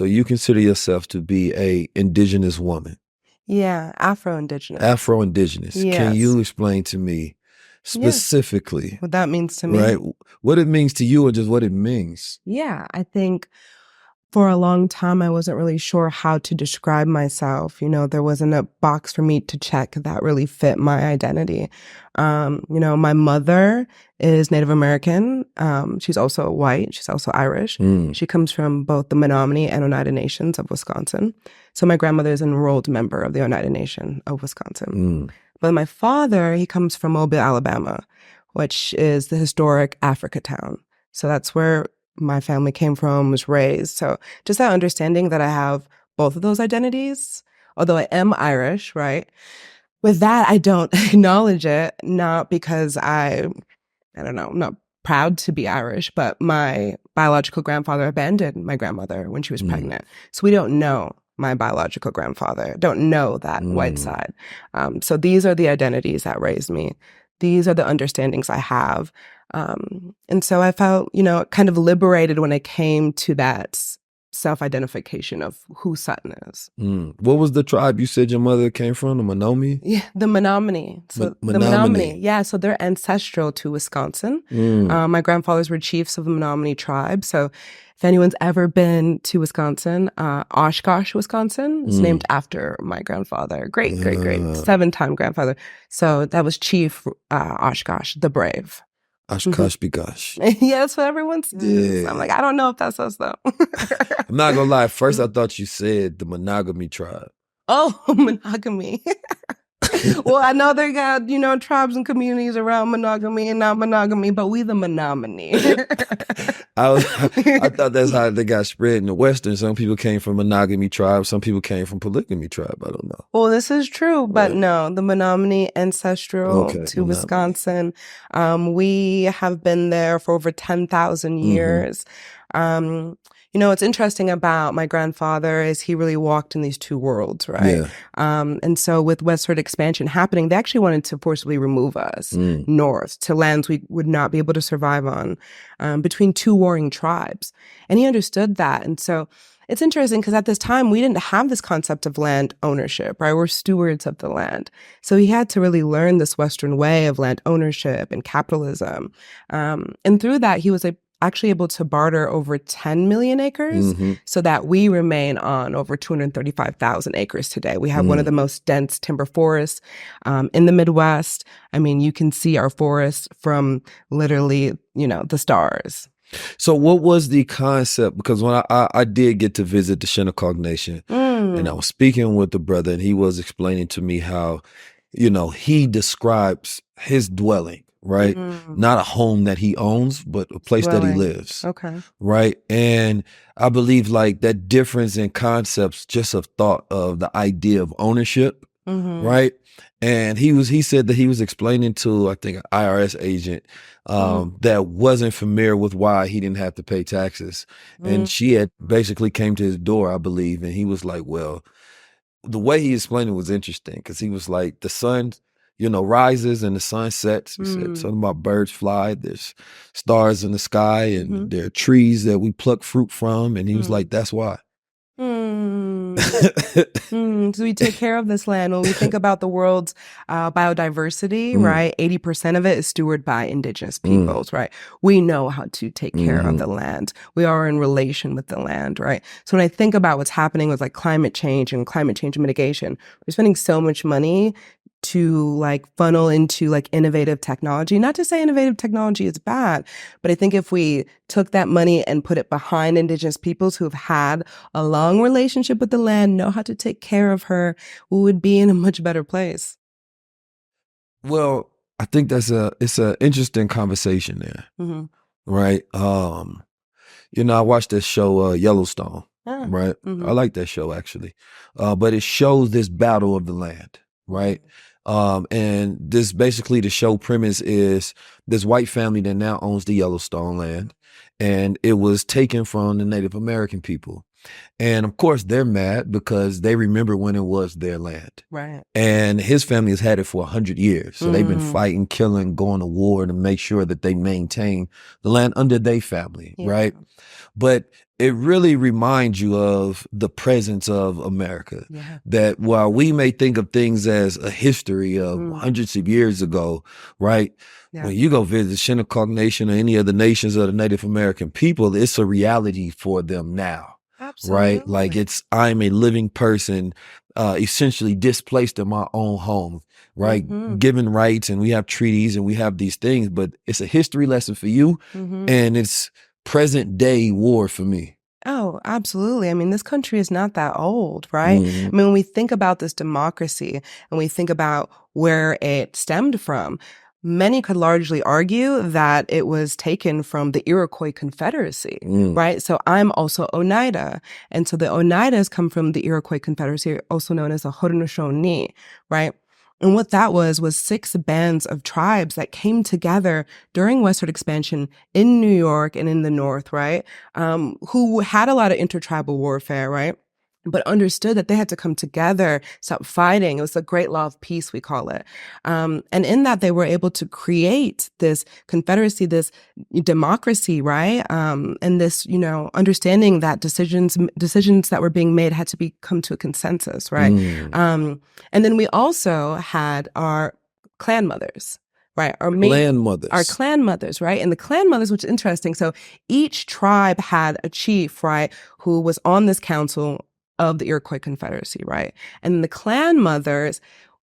So you consider yourself to be a indigenous woman. Yeah, Afro-Indigenous. Afro-Indigenous. Can Yes. you explain to me specifically, What that means to me? right, what it means to you or just what it means? Yeah, I think for a long time, I wasn't really sure how to describe myself. You know, there wasn't a box for me to check that really fit my identity. You know, my mother is Native American. She's also white. She's also Irish. She comes from both the Menominee and Oneida Nations of Wisconsin. So my grandmother is an enrolled member of the Oneida Nation of Wisconsin. But my father, he comes from Mobile, Alabama, which is the historic Africa town. So that's where my family came from, was raised. So just that understanding that I have both of those identities, although I am Irish, right? With that, I don't acknowledge it, not because I don't know, I'm not proud to be Irish, but my biological grandfather abandoned my grandmother when she was pregnant. So we don't know my biological grandfather, don't know that white side. So these are the identities that raised me. These are the understandings I have. And so I felt, you know, kind of liberated when it came to that self-identification of who Sutton is. What was the tribe you said your mother came from? The Menominee? Yeah, the Menominee. So the Menominee. Yeah, so they're ancestral to Wisconsin. My grandfathers were chiefs of the Menominee tribe. So if anyone's ever been to Wisconsin, Oshkosh, Wisconsin, it's named after my grandfather. Great 7-time grandfather. So that was Chief Oshkosh, the Brave. Oshkosh Begosh. Yeah, that's what everyone says. Yeah. I'm like, I don't know if that's us though. I'm not gonna lie. At first I thought you said the monogamy tribe. Oh, monogamy. Well, I know they got, you know, tribes and communities around monogamy and not monogamy, but we the Menominee. I thought that's how they got spread in the Western. Some people came from monogamy tribe. Some people came from polygamy tribe. I don't know. Well, this is true, but no, the Menominee ancestral to Wisconsin. We have been there for over 10,000 years. You know, what's interesting about my grandfather is he really walked in these two worlds, right? And so with westward expansion happening, they actually wanted to forcibly remove us north to lands we would not be able to survive on, between two warring tribes. And he understood that. And so it's interesting because at this time, we didn't have this concept of land ownership, right? We're stewards of the land. So he had to really learn this Western way of land ownership and capitalism. And through that, he was actually able to barter over 10 million acres so that we remain on over 235,000 acres today. We have one of the most dense timber forests in the Midwest. I mean, you can see our forests from literally, you know, the stars. So what was the concept? Because when I did get to visit the Shinnecock Nation and I was speaking with the brother and he was explaining to me how, you know, he describes his dwelling, right? Not a home that he owns, but a place that he lives. Okay. Right. And I believe like that difference in concepts, just of thought of the idea of ownership, right? And he said that he was explaining to, I think, an IRS agent that wasn't familiar with why he didn't have to pay taxes. And she had basically came to his door, I believe. And he was like, well, the way he explained it was interesting because he was like, the sun, you know, rises and the sun sets. He said something about birds fly, there's stars in the sky, and there are trees that we pluck fruit from. And he was like, that's why. So we take care of this land. When we think about the world's biodiversity, right? 80% of it is stewarded by indigenous peoples, right? We know how to take care of the land. We are in relation with the land, right? So when I think about what's happening with like climate change and climate change mitigation, we're spending so much money to like funnel into like innovative technology. Not to say innovative technology is bad, but I think if we took that money and put it behind indigenous peoples who have had a long relationship with the land, know how to take care of her, we would be in a much better place. Well, I think it's an interesting conversation there, right? You know, I watched this show Yellowstone, right? I like that show actually, but it shows this battle of the land, right? And this basically the show premise is this white family that now owns the Yellowstone land, and it was taken from the Native American people. And of course they're mad because they remember when it was their land. Right. And his family has had it for 100 years. So they've been fighting, killing, going to war to make sure that they maintain the land under their family, right? But it really reminds you of the presence of America. Yeah. That while we may think of things as a history of hundreds of years ago, right? Yeah. When you go visit Shinnecock Nation or any of the nations of the Native American people, it's a reality for them now. Absolutely. Right? Like I'm a living person, essentially displaced in my own home, right? Given rights, and we have treaties and we have these things, but it's a history lesson for you, and it's present day war for me. Oh, absolutely. I mean, this country is not that old, right? I mean, when we think about this democracy and we think about where it stemmed from, many could largely argue that it was taken from the Iroquois Confederacy, right? So I'm also Oneida. And so the Oneidas come from the Iroquois Confederacy, also known as the Haudenosaunee, right? And what that was 6 bands of tribes that came together during westward expansion in New York and in the North, right? Who had a lot of intertribal warfare, right? But understood that they had to come together, stop fighting. It was the Great Law of Peace, we call it. And in that, they were able to create this confederacy, this democracy, right? And this, understanding that decisions that were being made had to come to a consensus, right? And then we also had our clan mothers. Right. Our clan mothers, right? And the clan mothers, which is interesting. So each tribe had a chief, right, who was on this council of the Iroquois Confederacy, right? And the clan mothers,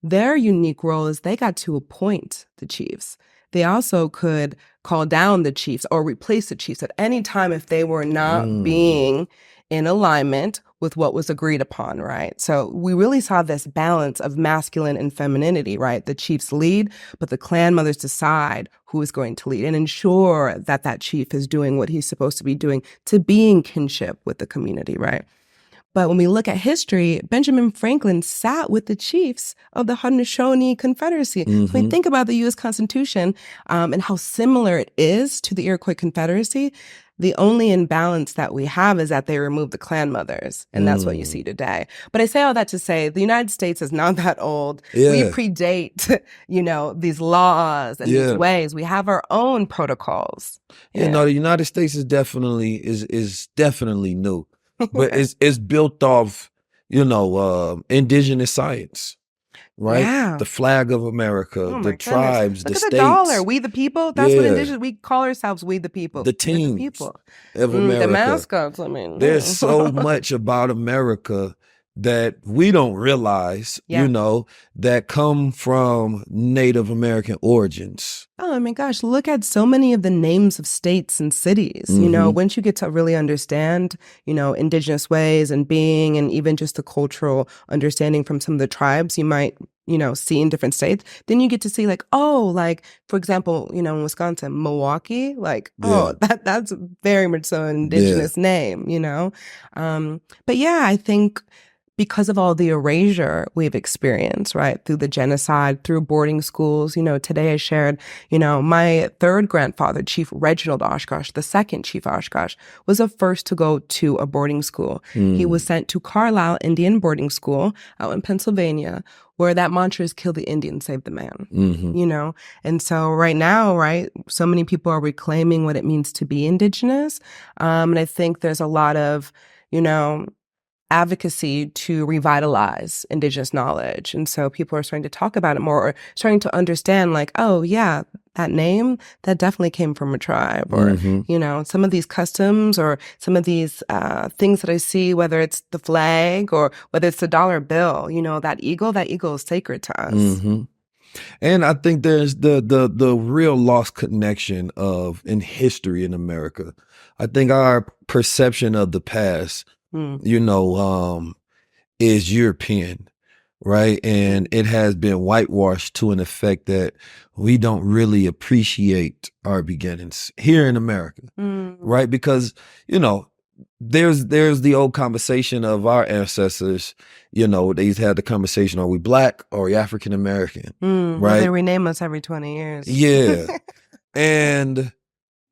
their unique role is they got to appoint the chiefs. They also could call down the chiefs or replace the chiefs at any time if they were not being in alignment with what was agreed upon, right? So we really saw this balance of masculine and femininity, right? The chiefs lead, but the clan mothers decide who is going to lead and ensure that that chief is doing what he's supposed to be doing to be in kinship with the community, right? But when we look at history, Benjamin Franklin sat with the chiefs of the Haudenosaunee Confederacy. So when we think about the U.S. Constitution and how similar it is to the Iroquois Confederacy, the only imbalance that we have is that they removed the clan mothers, and that's what you see today. But I say all that to say the United States is not that old. Yeah. We predate, these laws and these ways. We have our own protocols. No, the United States is definitely new. But it's built off, indigenous science, right? Yeah. The flag of America, the tribes, Look the at states. The dollar, we the people. That's what indigenous. We call ourselves we the people. The teams, the people of America. The mascots. There's so much about America that we don't realize, that come from Native American origins. Oh my gosh, look at so many of the names of states and cities. Once you get to really understand, indigenous ways and being, and even just the cultural understanding from some of the tribes you might, see in different states, then you get to see for example, in Wisconsin, Milwaukee, that's very much so an indigenous name, But yeah, I think because of all the erasure we've experienced, right, through the genocide, through boarding schools. Today I shared, my third grandfather, Chief Reginald Oshkosh, the second Chief Oshkosh, was the first to go to a boarding school. He was sent to Carlisle Indian Boarding School out in Pennsylvania, where that mantra is kill the Indian, save the man, And so right now, right, so many people are reclaiming what it means to be indigenous. And I think there's a lot of, advocacy to revitalize indigenous knowledge. And so people are starting to talk about it more, or starting to understand that name, that definitely came from a tribe, or, some of these customs or some of these things that I see, whether it's the flag or whether it's the dollar bill, that eagle is sacred to us. And I think there's the real lost connection in history in America. I think our perception of the past is European, right? And it has been whitewashed to an effect that we don't really appreciate our beginnings here in America, right? Because, there's the old conversation of our ancestors, they used to have the conversation, are we Black or are we African American, right? Well, they rename us every 20 years. Yeah. And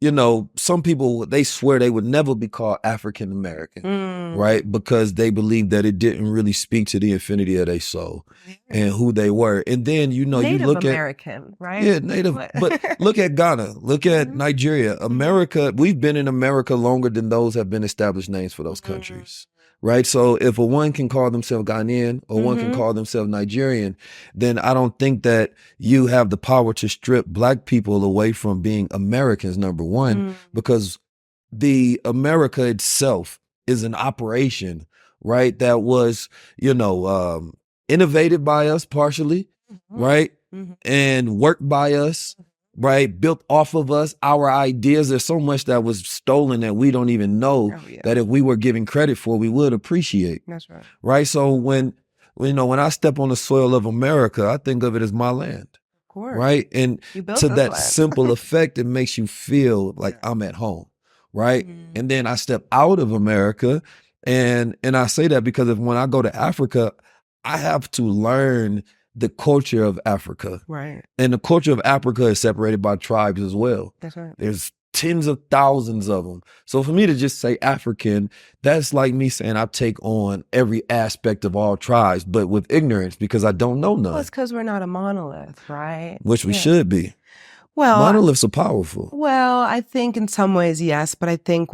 you know, some people, they swear they would never be called African American, right? Because they believe that it didn't really speak to the infinity of their soul and who they were. And then, you know, Native you look American, right? Yeah, Native. But look at Ghana, look at Nigeria, America. We've been in America longer than those have been established names for those countries. Right. So if a one can call themselves Ghanaian or one can call themselves Nigerian, then I don't think that you have the power to strip Black people away from being Americans, number one, because the America itself is an operation, right? That was, you know, innovated by us partially, right? And worked by us, right? Built off of us, our ideas. There's so much that was stolen that we don't even know that if we were giving credit for, we would appreciate. That's right. Right. So when I step on the soil of America, I think of it as my land. Of course. Right. And to that land. simple effect, it makes you feel like I'm at home. Right. And then I step out of America and I say that because when I go to Africa, I have to learn the culture of Africa. Right. And the culture of Africa is separated by tribes as well. That's right. There's tens of thousands of them. So for me to just say African, that's like me saying I take on every aspect of all tribes, but with ignorance because I don't know none. Well, it's because we're not a monolith, right? Which we should be. Well, monoliths are powerful. Well, I think in some ways, yes. But I think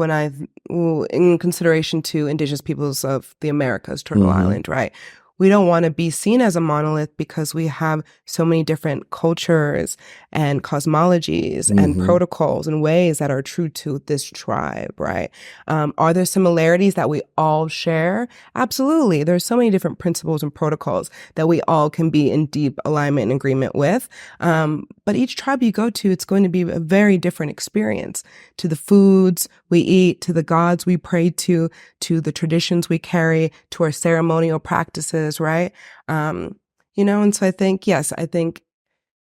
in consideration to indigenous peoples of the Americas, Turtle Island, right? We don't want to be seen as a monolith because we have so many different cultures and cosmologies and protocols and ways that are true to this tribe, right? Are there similarities that we all share? Absolutely. There's so many different principles and protocols that we all can be in deep alignment and agreement with. But each tribe you go to, it's going to be a very different experience to the foods we eat, to the gods we pray to the traditions we carry, to our ceremonial practices, right? You know, and so I think, yes,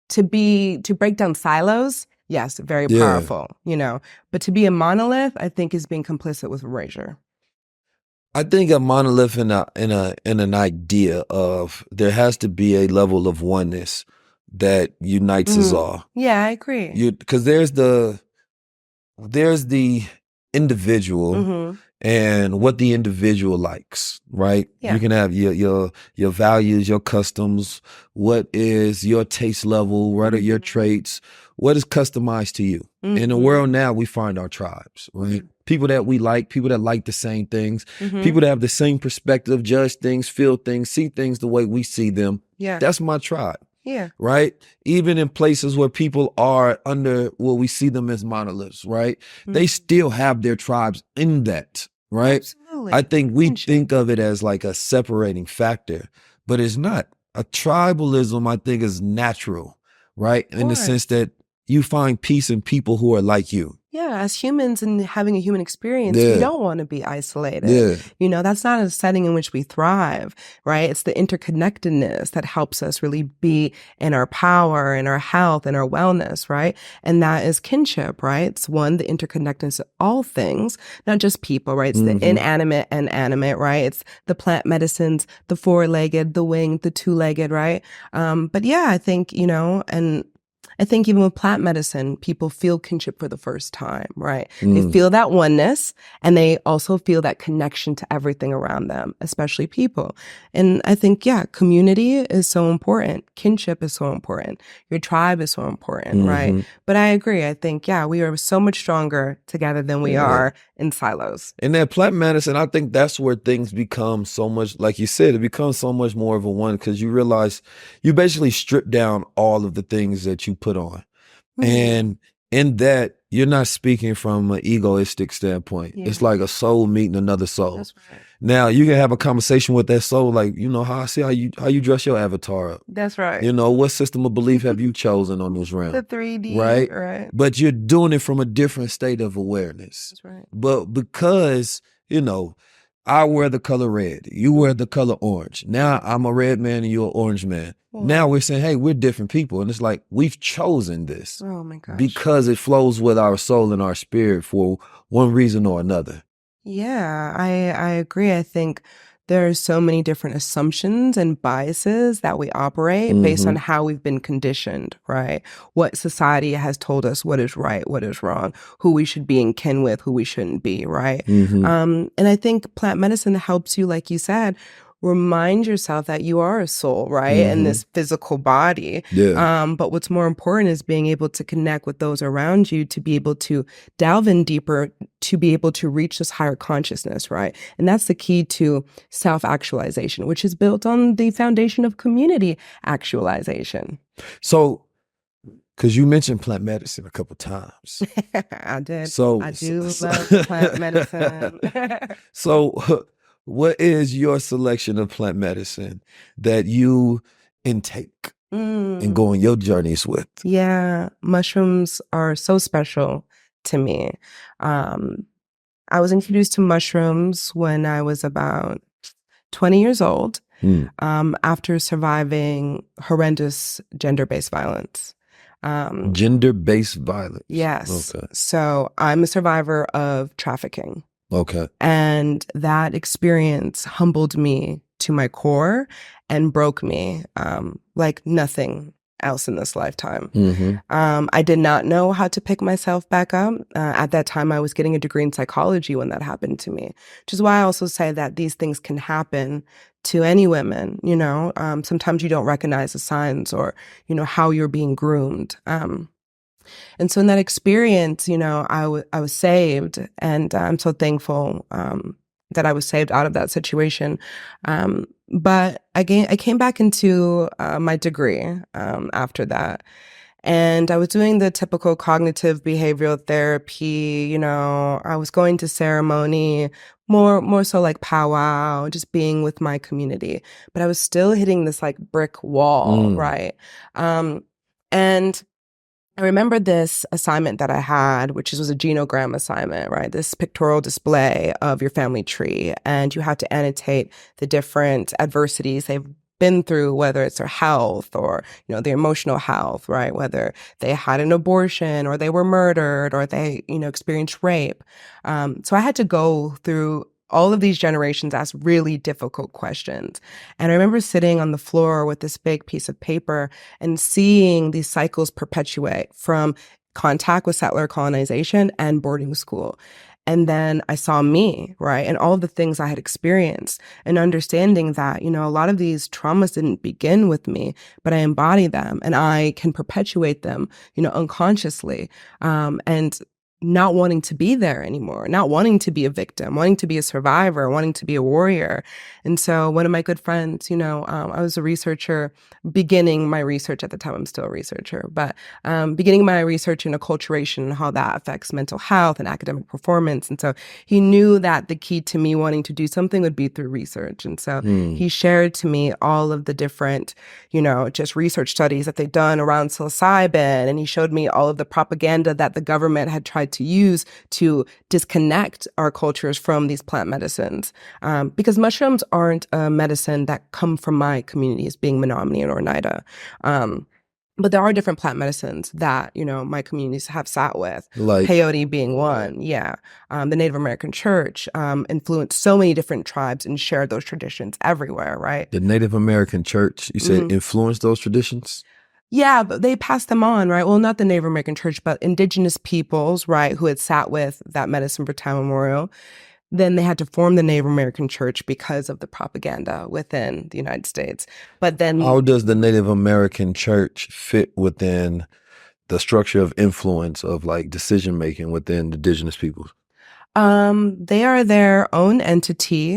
to break down silos, yes, very powerful, you know, but to be a monolith, I think is being complicit with erasure. I think a monolith in an idea of there has to be a level of oneness that unites us all. Yeah, I agree. Because there's the individual and what the individual likes, right? Yeah. You can have your values, your customs, what is your taste level, what are your traits, what is customized to you. In the world now, we find our tribes, right? People that we like, people that like the same things, people that have the same perspective, judge things, feel things, see things the way we see them. Yeah. That's my tribe. Yeah. Right. Even in places where people are we see them as monoliths, right? They still have their tribes in that, right? Absolutely. I think we think of it as like a separating factor, but it's not. A tribalism, I think, is natural, right? In the sense that you find peace in people who are like you. Yeah, as humans and having a human experience, we don't want to be isolated. Yeah. You know, that's not a setting in which we thrive, right? It's the interconnectedness that helps us really be in our power and our health and our wellness, right? And that is kinship, right? It's the interconnectedness of all things, not just people, right? It's the inanimate and animate, right? It's the plant medicines, the four-legged, the winged, the two-legged, right? But yeah, I think, you know, and I think even with plant medicine, people feel kinship for the first time, right? They feel that oneness and they also feel that connection to everything around them, especially people. And I think, yeah, community is so important. Kinship is so important. Your tribe is so important, right? But I agree. I think, yeah, we are so much stronger together than we are in silos. And that plant medicine, I think that's where things become so much, like you said, it becomes so much more of a one because you realize you basically strip down all of the things that you put on. And in that, you're not speaking from an egoistic standpoint. It's like a soul meeting another soul. That's right. Now you can have a conversation with that soul, like, you know, how I see how you dress your avatar up. That's right. You know, what system of belief have you chosen on this realm? The 3D, right? But you're doing it from a different state of awareness. That's right. But because, you know, I wear the color red, you wear the color orange. Now I'm a red man and you're an orange man. Now we're saying, hey, we're different people. And it's like, we've chosen this. Oh my gosh. Because it flows with our soul and our spirit for one reason or another. Yeah, I agree. I think there are so many different assumptions and biases that we operate based on how we've been conditioned, right? What society has told us what is right, what is wrong, who we should be in kin with, who we shouldn't be, right? And I think plant medicine helps you, like you said, remind yourself that you are a soul, right? In this physical body. Yeah. But what's more important is being able to connect with those around you, to be able to delve in deeper, to be able to reach this higher consciousness, right? And that's the key to self-actualization, which is built on the foundation of community actualization. So, because you mentioned plant medicine a couple times. I did. So I do love plant medicine. So, what is your selection of plant medicine that you intake and go on your journeys with? Yeah, mushrooms are so special to me. I was introduced to mushrooms when I was about 20 years old, after surviving horrendous gender-based violence. Gender-based violence? Yes. Okay. So I'm a survivor of trafficking. Okay. And that experience humbled me to my core and broke me like nothing else in this lifetime. I did not know how to pick myself back up. At that time, I was getting a degree in psychology when that happened to me, which is why I also say that these things can happen to any women, you know. Sometimes you don't recognize the signs or, you know, how you're being groomed. And so in that experience, you know, I was saved, and I'm so thankful that I was saved out of that situation. But I came back into my degree after that. And I was doing the typical cognitive behavioral therapy, you know, I was going to ceremony, more so like powwow, just being with my community. But I was still hitting this like brick wall, right? And I remember this assignment that I had, which was a genogram assignment, right? This pictorial display of your family tree. And you have to annotate the different adversities they've been through, whether it's their health or, you know, their emotional health, right? Whether they had an abortion or they were murdered or they, you know, experienced rape. So I had to go through all of these generations ask really difficult questions. And I remember sitting on the floor with this big piece of paper and seeing these cycles perpetuate from contact with settler colonization and boarding school. And then I saw me, right? And all the things I had experienced, and understanding that, you know, a lot of these traumas didn't begin with me, but I embody them and I can perpetuate them, you know, unconsciously. And not wanting to be there anymore, not wanting to be a victim, wanting to be a survivor, wanting to be a warrior. And so one of my good friends, you know, I was a researcher, beginning my research at the time, I'm still a researcher, but beginning my research in acculturation and how that affects mental health and academic performance. And so he knew that the key to me wanting to do something would be through research. And so he shared to me all of the different, you know, just research studies that they'd done around psilocybin. And he showed me all of the propaganda that the government had tried to use to disconnect our cultures from these plant medicines. Because mushrooms aren't a medicine that come from my communities, being Menominee and Oneida. But there are different plant medicines that, you know, my communities have sat with. Like peyote being one, yeah. The Native American Church influenced so many different tribes and shared those traditions everywhere, right? the Native American Church, you said influenced those traditions? Yeah, but they passed them on, right? Well, not the Native American Church, but indigenous peoples, right, who had sat with that medicine for time immemorial. Then they had to form the Native American Church because of the propaganda within the United States. But then How does the Native American Church fit within the structure of influence of like decision making within indigenous peoples? They are their own entity.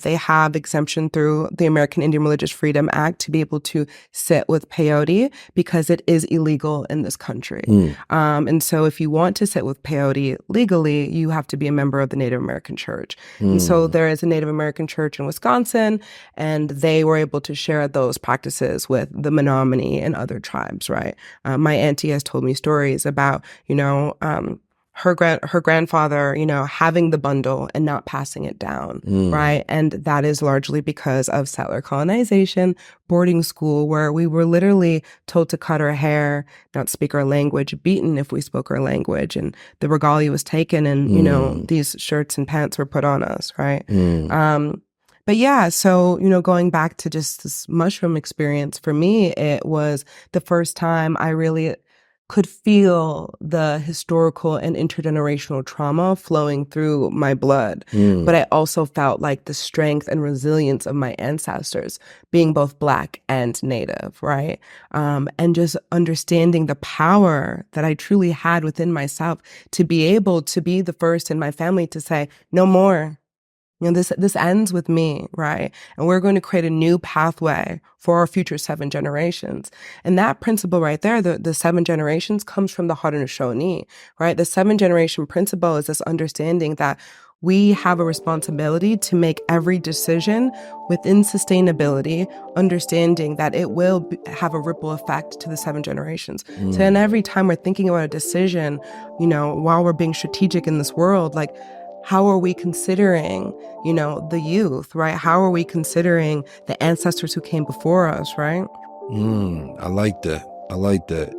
They have exemption through the American Indian Religious Freedom Act to be able to sit with peyote because it is illegal in this country. And so if you want to sit with peyote legally, you have to be a member of the Native American Church. And so there is a Native American Church in Wisconsin, and they were able to share those practices with the Menominee and other tribes, right? My auntie has told me stories about, you know, her grandfather, you know, having the bundle and not passing it down, right? And that is largely because of settler colonization, boarding school, where we were literally told to cut our hair, not speak our language, beaten if we spoke our language, and the regalia was taken, and you know, these shirts and pants were put on us, right? But yeah, so, going back to just this mushroom experience, for me, it was the first time I really could feel the historical and intergenerational trauma flowing through my blood. But I also felt like the strength and resilience of my ancestors, being both Black and Native, right? And just understanding the power that I truly had within myself to be able to be the first in my family to say, no more. This ends with me, right? And we're going to create a new pathway for our future 7 generations. And that principle right there, the 7 generations, comes from the Haudenosaunee, right? The 7-generation principle is this understanding that we have a responsibility to make every decision within sustainability, understanding that it will have a ripple effect to the 7 generations. So then every time we're thinking about a decision, while we're being strategic in this world, like, how are we considering, the youth, right? How are we considering the ancestors who came before us, right? I like that. I like that.